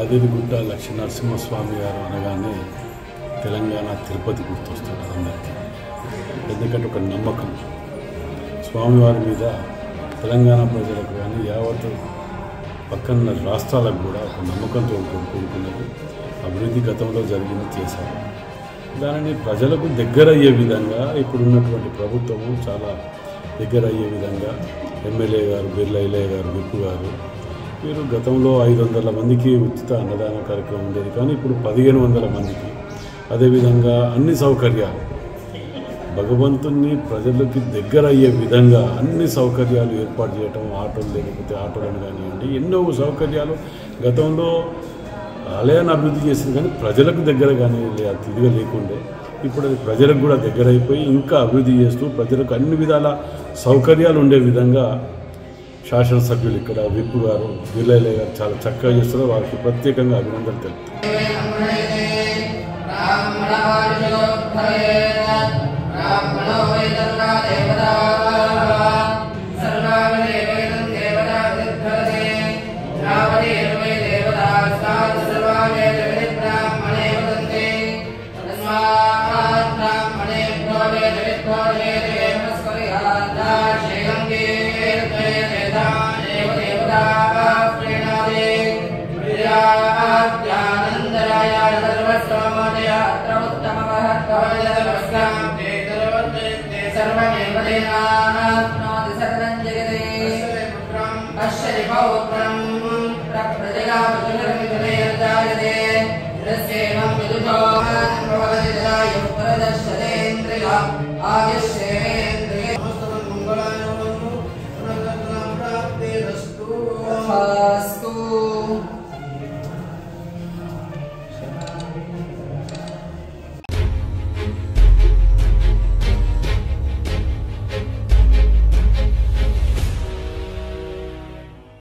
కదిరిగుట్ట లక్ష్మీ నరసింహస్వామి గారు అనగానే తెలంగాణ తిరుపతి గుర్తొస్తుంది అందరికీ. ఎందుకంటే ఒక నమ్మకం స్వామివారి మీద తెలంగాణ ప్రజలకు కానీ యావత్ పక్కన రాష్ట్రాలకు కూడా ఒక నమ్మకంతో కూడుకున్నది. అభివృద్ధి గతంలో జరిగింది, చేశారు. దానిని ప్రజలకు దగ్గర అయ్యే విధంగా ఇప్పుడున్నటువంటి ప్రభుత్వము చాలా దగ్గర అయ్యే విధంగా ఎమ్మెల్యే గారు బిర్లా ఇలయ్య గారు, విప్పు గారు వీరు గతంలో 500 మందికి ఉచిత అన్నదాన కార్యక్రమం ఉండేది, కానీ ఇప్పుడు 1500 మందికి. అదేవిధంగా అన్ని సౌకర్యాలు భగవంతుని ప్రజలకి దగ్గర అయ్యే విధంగా అన్ని సౌకర్యాలు ఏర్పాటు చేయటం, ఆటోలు లేకపోతే ఆటోలను కానివ్వండి, ఎన్నో సౌకర్యాలు గతంలో ఆలయాన్ని అభివృద్ధి చేసింది, కానీ ప్రజలకు దగ్గర కానీ ఇదిగా లేకుండే. ఇప్పుడు అది ప్రజలకు కూడా దగ్గర అయిపోయి ఇంకా అభివృద్ధి చేస్తూ ప్రజలకు అన్ని విధాల సౌకర్యాలు ఉండే విధంగా శాసనసభ్యులు ఇక్కడ విప్పు గారు, బిర్లా గారు చాలా చక్కగా చేస్తారు. వారికి ప్రత్యేకంగా అభినందనలు తెలుపుతారు. Ask